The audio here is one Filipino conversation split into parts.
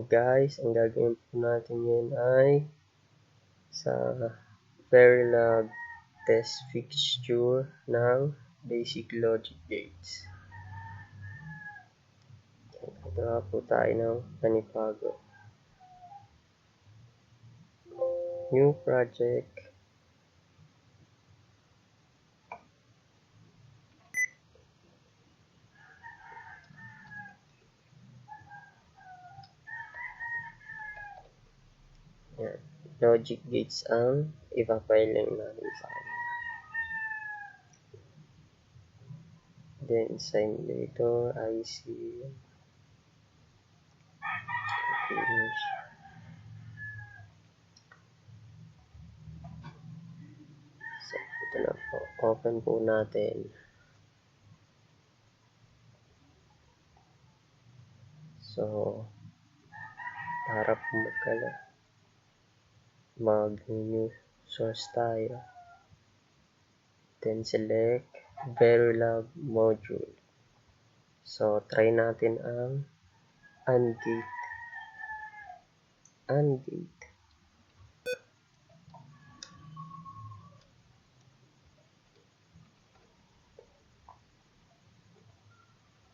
guys, ang gagawin po natin ngayon ay sa Verilog test fixture ng basic logic gates. Gagawa po tayo ng panibago. New project. Yan. Logic gates ang ipapile lang natin sa kanya. Then simulator, IC, finish. So, ito na po. Open po natin. So, para po mag-new source tayo. Then select Verilog module. So, try natin ang AND-gate. AND-gate.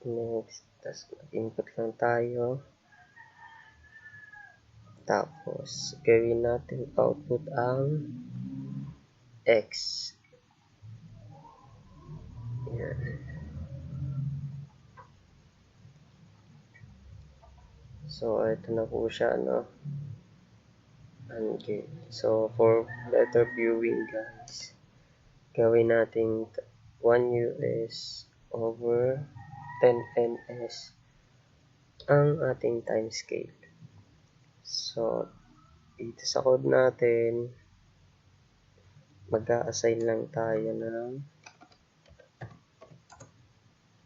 Next, tas input lang tayo. Tapos, gawin natin output ang X. Yan. So, ito na po siya, no? AND-gate. So, for better viewing, guys, gawin natin 1 US over 10 NS ang ating time scale. So, dito sa code natin, mag-a-assign lang tayo ng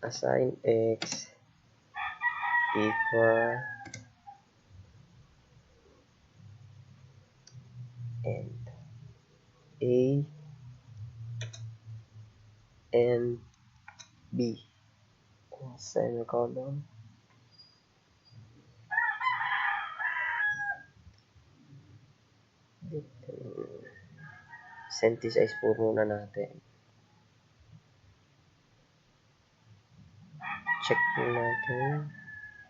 assign X equal and A and B. Semicolon. Synthesize po muna natin. Check po natin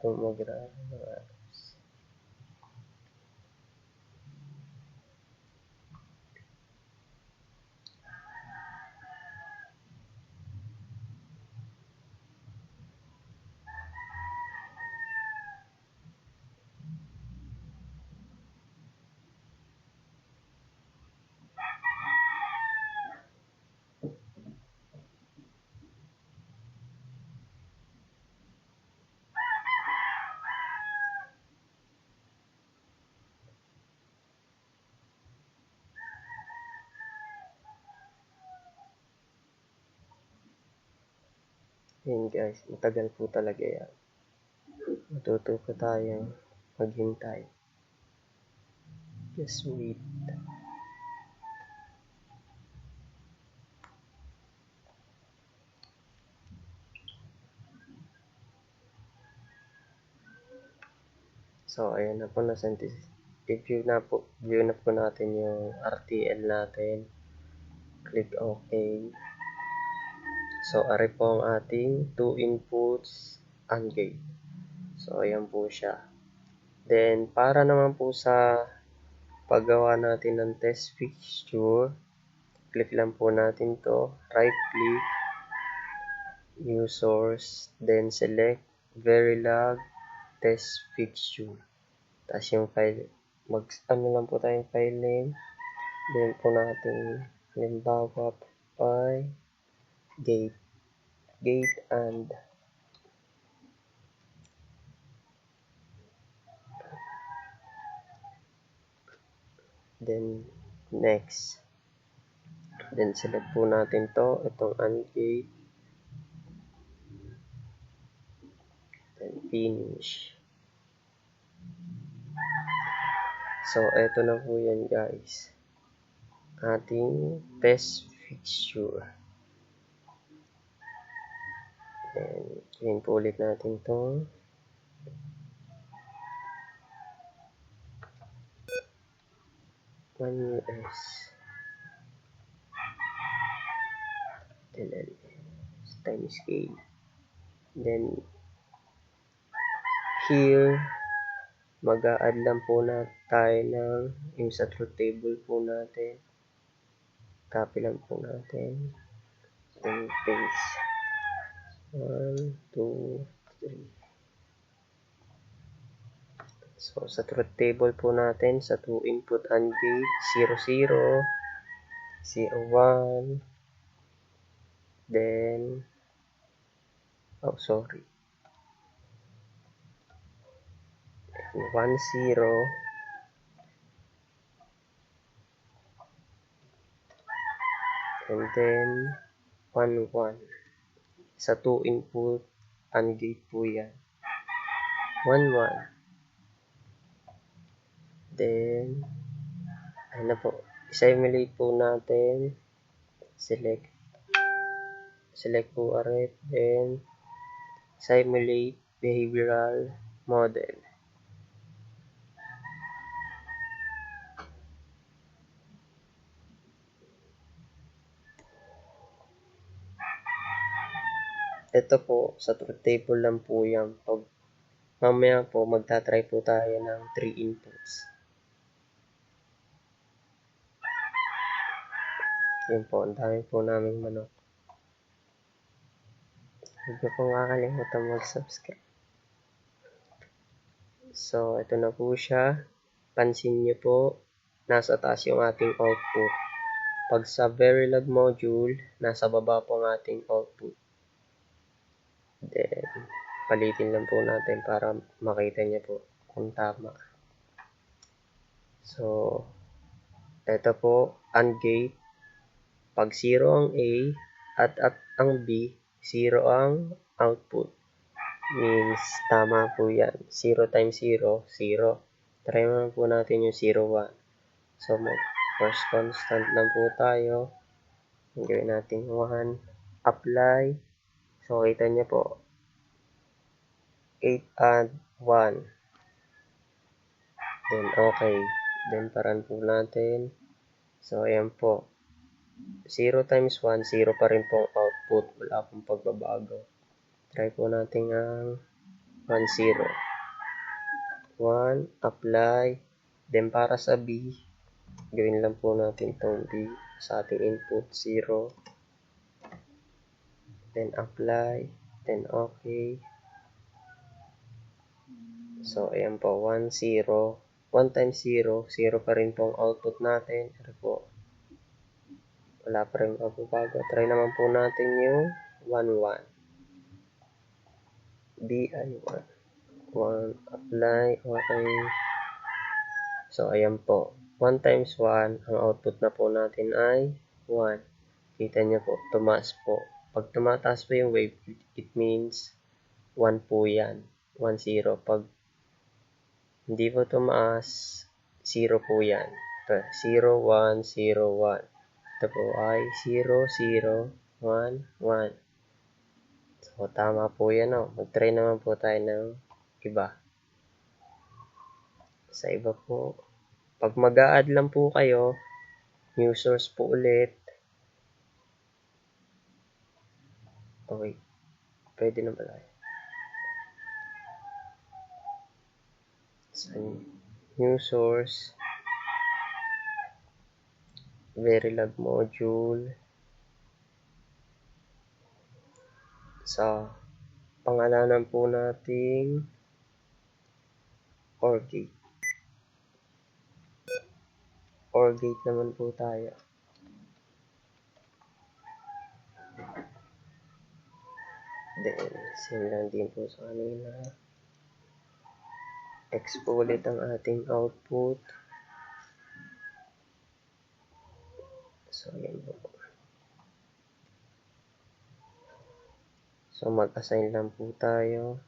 kung mag-run ng apps. Yun guys, matagal po talaga yan. Matuto po tayo maghintay. Just wait. So, ayan na po na synthesis. I-view na po natin yung RTL natin. Click OK. So, ari po ang ating 2 inputs AND gate. So, ayan po siya. Then, para naman po sa paggawa natin ng test fixture, click lang po natin to. Right click, new source, then select Verilog test fixture. Tapos yung file, ano lang po tayong file name. Then po natin, halimbawa by gate and then next. Then select po natin to, itong AND gate. Then finish. So, eto na po yan guys. Ating test fixture. Then, yun po ulit natin to. 1 US. Then times K. Then here, mag-a-add lang po na tayo ng yung sa truth table po natin. Copy lang po natin. Then paste. 1, 2, 3. So, sa truth table po natin, sa 2 input AND gate, 0, 0, 0, 1, then, oh, sorry. 1, 0, and then 1, 1. Sa 2 input AND gate po yan. 1, 1. Then, ayun na po. I-simulate po natin. Select po array. Then, simulate behavioral model. Ito po, sa truth table lang po yan. Pag mamaya po, magta-try po tayo ng 3 inputs. Yun po, ang dami po naming manok. Huwag niyo pong kakalimutan mag-subscribe. So, ito na po siya. Pansin niyo po, nasa taas yung ating output. Pag sa Verilog module, nasa baba po ang ating output. Then, palitin lang po natin para makita niyo po kung tama. So, ito po, AND gate. Pag 0 ang A at ang B, 0 ang output. Means, tama po yan. 0 times 0, 0. Try naman po natin yung 0, 1. So, first constant lang po tayo. Gawin natin 1. Apply. So, kita niyo po. 8 and 1. Then, okay. Then, paran po natin. So, ayan po. 0 times 1, 0 pa rin pong output. Wala pong pagbabago. Try po natin ang 1, 0. 1, apply. Then, para sa B, gawin lang po natin itong B sa ating input, 0. Then, apply. Then, okay. So, ayan po, 1, 0. 1 times 0, 0 pa rin pong output natin. Ano po? Wala pa rin magbabago. Try naman po natin yung 1, 1. BI1. 1, apply, okay. So, ayan po. 1 times 1, ang output na po natin ay 1. Kita niyo po, tumaas po. Pag tumataas po yung wave, it means 1 po yan. 1, 0. Pag hindi po tumaas, 0 po yan. Ito, 0, 1, 0, 1. Ito po ay 0, 0, 1, 1. So, tama po yan. Mag-try naman po tayo ng iba. Sa iba po, pag mag-a-add lang po kayo, new source po ulit. Okay, pwede na ba tayo? So, new source, Verilog module. Sa pangalanan po nating OR gate. OR gate naman po tayo. Then, same lang din po sa kanina. X po ulit ang ating output. So, yan po. So, mag-assign lang po tayo.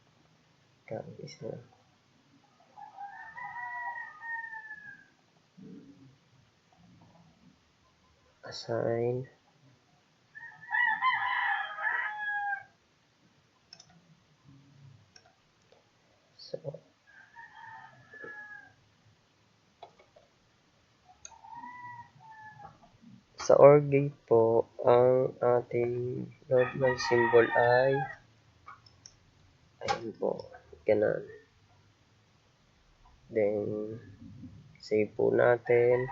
Isa. Assign. So, Sa OR gate po, ang ating logical symbol ay ayun po, ganun. Then, save po natin.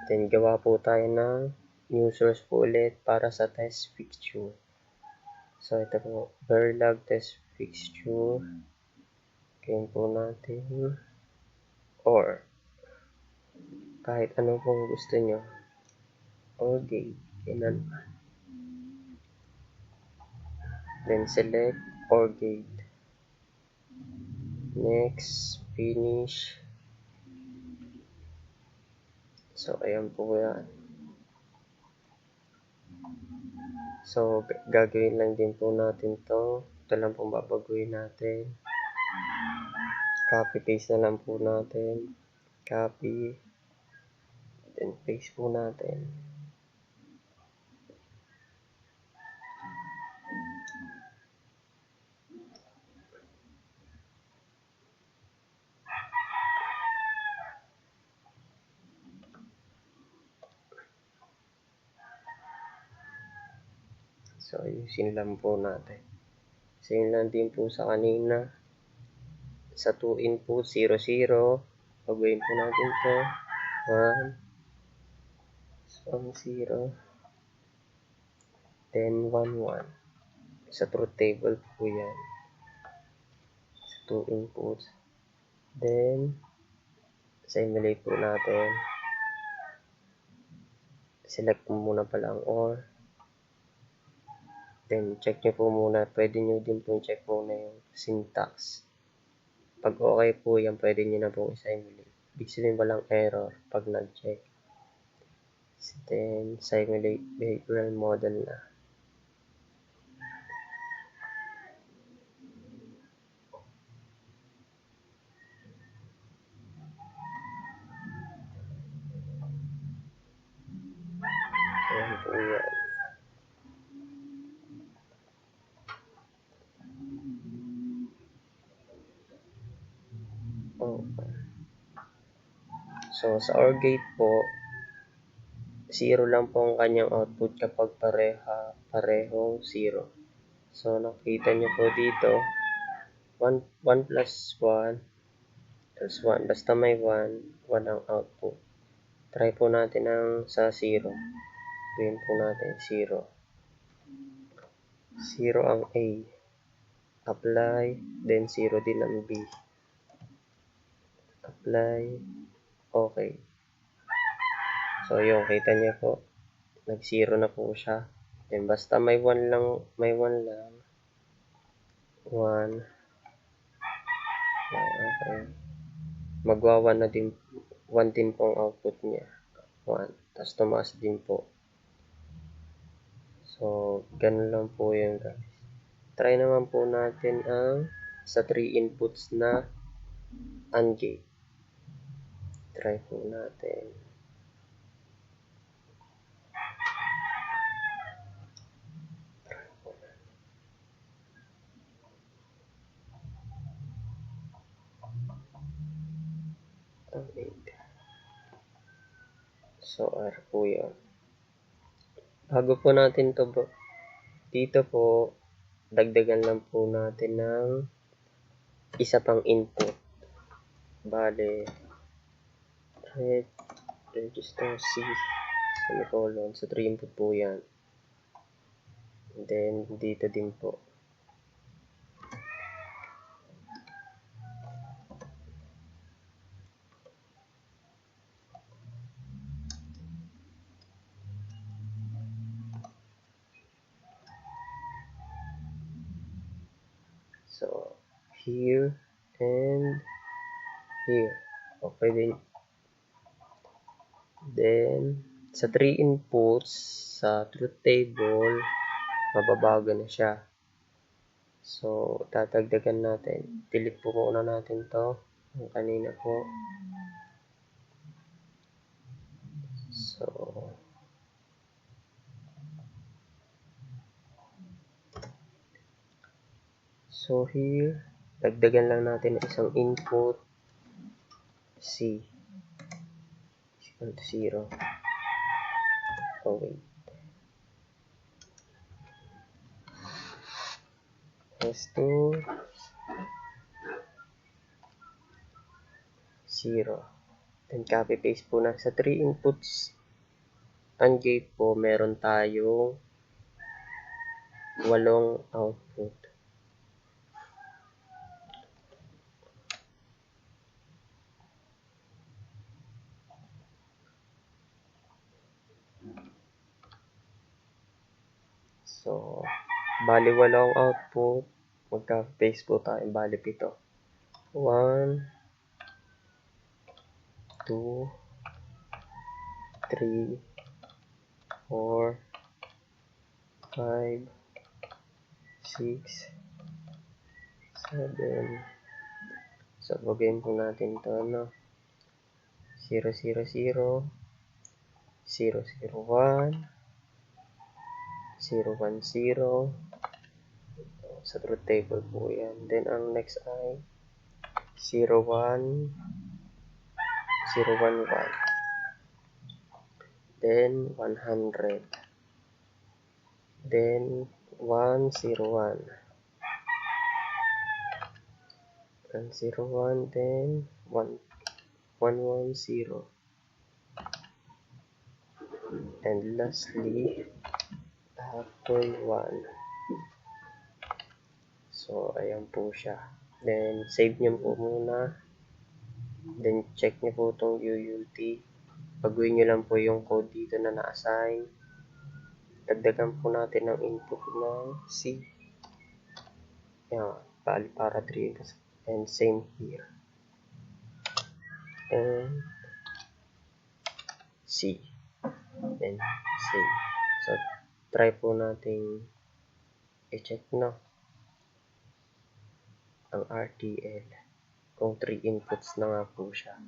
Then, gawa po tayo ng new source po ulit para sa test fixture. So, ito po, Verilog test fixture. Gain po natin. Or, kahit ano pong gusto nyo. OR gate. Ganun. Then, select OR gate. Next, finish. So, ayan po yan. So, gagawin lang din po natin to. Ito lang pong babaguhin natin. Copy, paste na lang po natin. Copy. Then, paste po natin. So, ayusin lang po natin. Same lang din po sa kanina. Sa 2 input, 0, 0. Pagawin po natin to. 1, 0. Then, 1, 1. Sa truth table po yan. Sa 2 inputs. Then, simulate po natin. Select po muna pala ang OR. Then, check nyo po muna. Pwede nyo din po check muna yung syntax. Pag okay po yan, pwede nyo na po i-simulate. Ibig sabihin walang error pag nag-check. Then, simulate behavioral model na. Ayan po yan. Okay. So, sa OR gate po, 0 lang po ang kanyang output kapag parehong 0. So, nakita nyo po dito, 1 plus 1 plus 1. Basta may 1, 1 ang output. Try po natin ang sa 0. Gawin po natin 0. 0 ang A. Apply, then 0 din ang B. Apply, okay. So, yung kita niyo po, nag-0 na po siya. Then, basta may 1 lang, 1. Okay. Magwa 1 na din, 1 din po ang output niya. 1. Tapos, tumaas din po. So, ganun lang po yun, guys. Try naman po natin ang sa 3 inputs na AND gate. Try po natin. So, R po yun. Bago po natin to dito po, dagdagan lang po natin ng isa pang input. Bale, register C, semicolon. So, 3 input po yan. And then, dito din po. So, here and here. Okay din. Then, sa 3 inputs, sa truth table, mababago na siya. So, tatagdagan natin. Delete po muna natin to. Yung kanina po. So, here, dagdagan lang natin ng isang input. C. Equal to 0. Oh, wait. S2, 0. Then copy paste po na. Sa 3 inputs AND gate po, meron tayong 8 output. So, bali 8 output. Magka-paste po tayo. Bali 7. 1, 2, 3, 4, 5, 6, 7. So, bagayin po natin ito, no? 0, 0, 0, 0, 0, 1, 0, 1, 0. Sa truth table po yan. Then, ang next ay 0, 1, 0, 1, 1. Then, 100. Then, 1, 0, 1. 1, 0, 1. Then, 1, 1, 1, 0. And lastly, apple 1. So, ayan po siya. Then, save nyo po muna. Then, check nyo po itong UUT. Baguhin nyo lang po yung code dito na na-assign. Dagdagan po natin ang input ng C. Yan, para 3. And same here. And C. And C. So, try po natin i-check na ang RTL. Kung 3 inputs na nga po siya.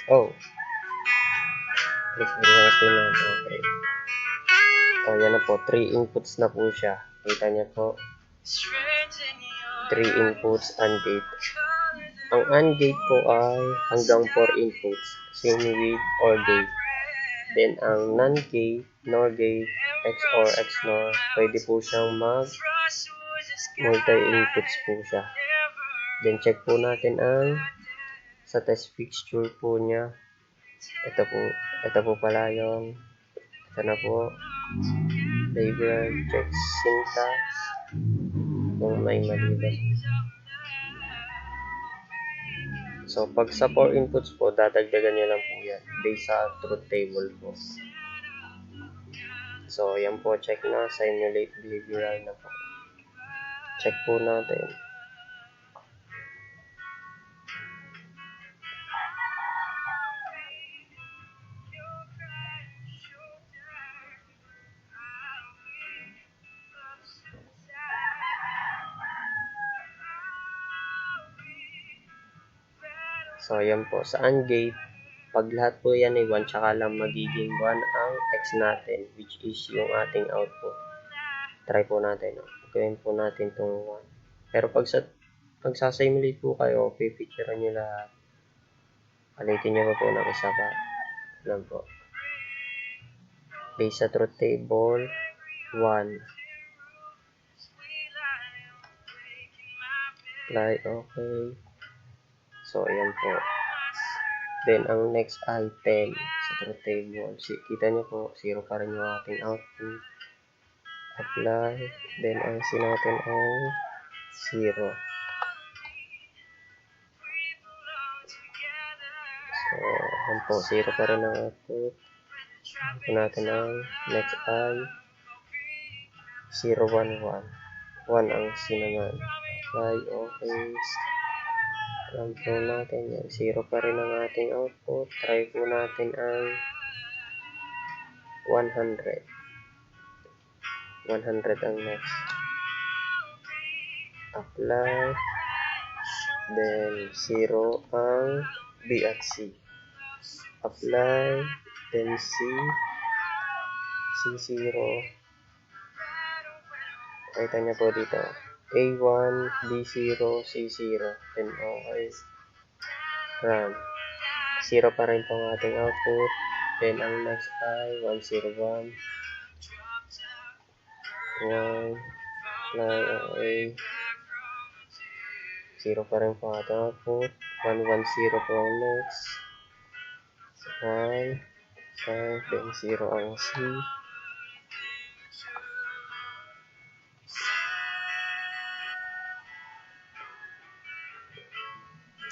Oh. Please natin na. Okay. So, yan na po. 3 inputs na po siya. Kita niya po. 3 inputs AND gate. Ang AND gate po ay hanggang 4 inputs. Same with OR gate. Then, ang NAND gate, NOR gate, XOR, XNOR, pwede po siyang multi-inputs po siya. Then, check po natin ang sa test fixture po niya. Ito po pala yung ito na po. Label, check syntax. Kung may mali ba. So, pag sa 4 inputs po, dadagdagan nyo lang po yan. Based sa truth table po. So, yan po. Check na. Simulate behavioral na po. Check po natin. So, ayan po. Sa AND gate, pag lahat po yan ay 1, tsaka lang magiging 1 ang X natin, which is yung ating output. Try po natin. Gawin po natin itong 1. Pero pag magsasimulate po kayo, pipicturean nyo lahat. Palitin nyo po ng isa pa. Alam po. Base sa truth table, 1. Apply, okay. So, ayan po. Then, ang next ay 10 sa truth table. Kita nyo po, 0 pa rin yung ating output. Apply. Then, ang C natin ay 0. So, Yan po, 0 pa rin ang output. Ito natin ang next I. 0, 1, 1. 1 ang C naman. Apply, okay. Alam po natin yan. 0 pa rin ang ating output. Try po natin ang 100. 100 ang next. Apply. Then 0 ang B at C. Apply. Then C. C0. Kita niya po dito. A1, B0, C0. Then okay. Run. 0 pa rin po ang ating output. Then ang next ay 101. 1. Apply, okay. 0 pa rin po ang ating output. 110 po ang next. 1. 5. Then 0 ang C.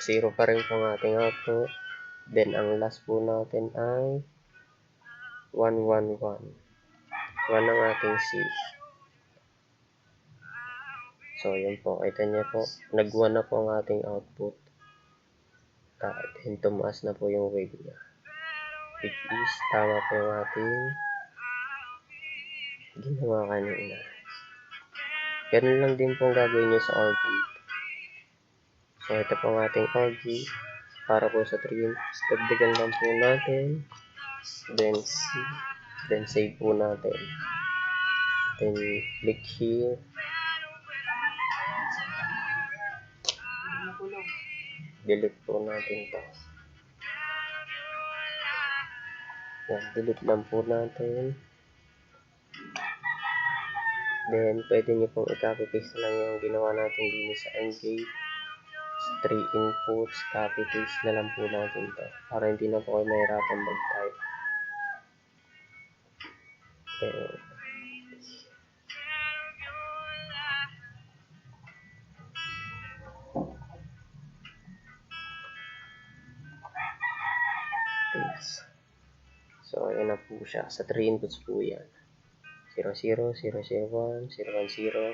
0 pa rin po ang ating output. Then, ang last po natin ay 111. 1 ang ating C. So, yun po. Kita niya po. Nag-1 na po ang ating output. Then, tumaas na po yung wave niya. Which is, tama po yung ating ginawa kanina. Ganun lang din po ang gagawin nyo sa OR gate. So, ito po ang ating OR gate. Para po sa 3 inputs, dagdagan lang po natin. Then, C. Then, save po natin. Then, click here. Delete po natin to. Yan, delete lang po natin. Then, pwede nyo pong i-copy-paste lang yung ginawa natin din sa AND gate. 3 inputs, copy-paste na lang po natin to. Para hindi na po kayo mahirapan mag-type. Okay. So, ayan na po siya. Sa 3 inputs po yan. 0, 0, 0, 0, 1, 0, 1, 0.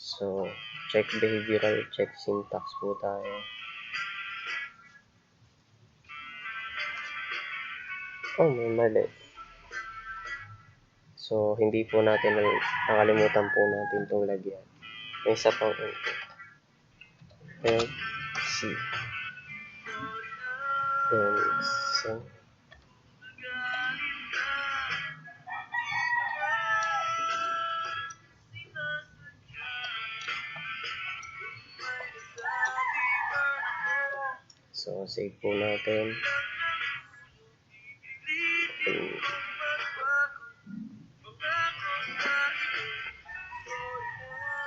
So, check behavioral, check syntax po tayo. Oh, may mali. So, hindi po natin, nakalimutan po natin itong lagyan. May isa pang input. Then, C. Then, C. So, save po natin.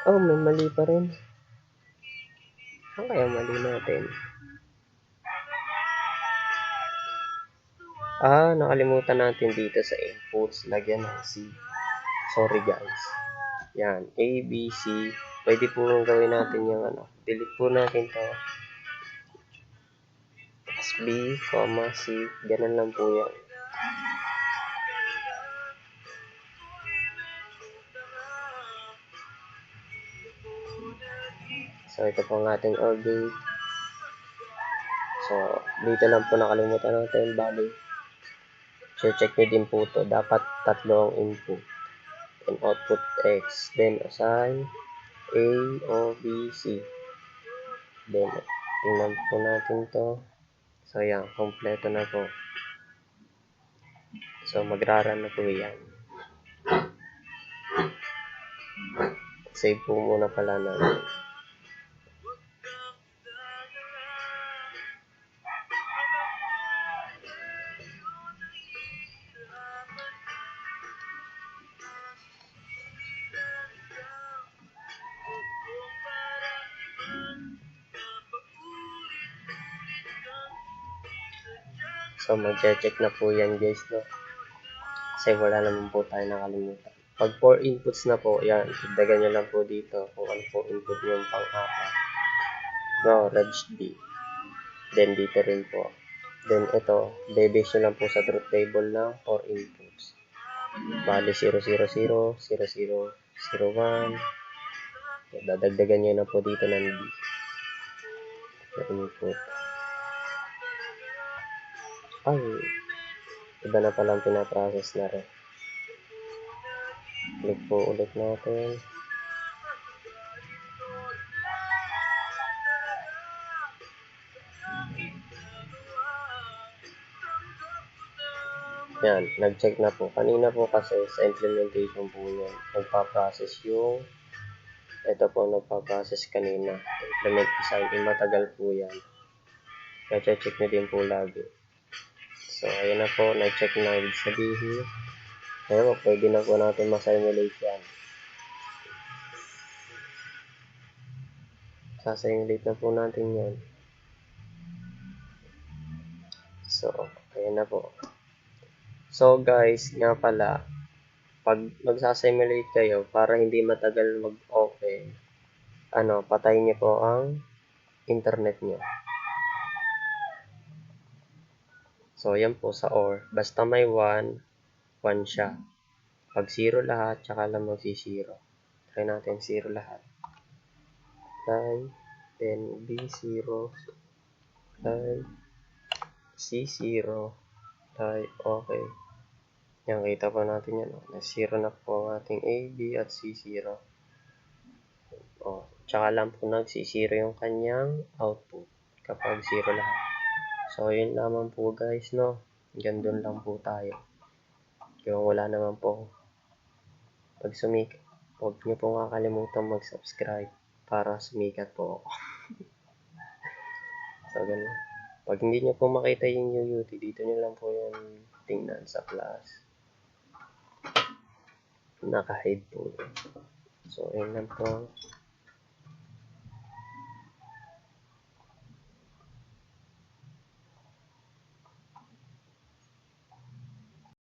Oh, may mali pa rin. Ano kaya mali natin? Nakalimutan natin dito sa inputs. Lagyan ng C. Sorry guys. Yan. A, B, C. Pwede po gawin natin yung delete po natin to. Tapos B, C. Ganun lang po yan. So, ito po ang ating OR gate. So, dito lang po nakalimutan natin. Bali, check nyo din po to. Dapat 3 ang input. And output X. Then, assign A, O, B, C. Then, tingnan po natin to. So, yan. Kompleto na po. So, magraran na po yan. Save po muna pala natin. So, mag-check na po yan guys, no? Kasi wala naman po tayo nakalimutan. Pag 4 inputs na po, yan, dagdagan nyo lang po dito kung ano po input yung pang-apat. No, reg D. Then, dito rin po. Then ito, base nyo lang po sa truth table ng 4 inputs. Bali 0, 0, 0, 0, 0, 0, 1. Dadagdagan nyo na po dito ng D na input. Ay, iba na palang pinaprocess na rin. Click po ulit natin. Yan, nag-check na po. Kanina po kasi sa implementation po yan, nagpa-process yung ito po nagpa-process kanina. Implement design, matagal po yan. Kaya check nyo din po lagi. So, ayan na po, nag-check na. Ibig sabihin, ayan po, pwede na po natin ma-simulate yan. Sa-simulate na po natin yan. So, ayan na po. So, guys, nga pala, pag magsasimulate kayo, para hindi matagal mag-open, patayin niyo po ang internet niyo. So, yan po sa OR. Basta may 1, 1 siya. Pag 0 lahat, tsaka lang magsi-0. Try natin 0 lahat. Then B0, type C0, type okay. Yan, kita po natin yan. Na-0 na po ang ating A, B at C0. Tsaka lang po nagsi-0 yung kanyang output kapag 0 lahat. So, yun lamang po guys, no? Hanggang doon lang po tayo. Kung wala naman po pag sumikat, huwag niyo po kakalimutan mag-subscribe para sumikat po ako. So, ganun. Pag hindi niyo po makita yung UUT, dito niyo lang po yung tingnan sa plus. Naka-hide po. So, yun lang po.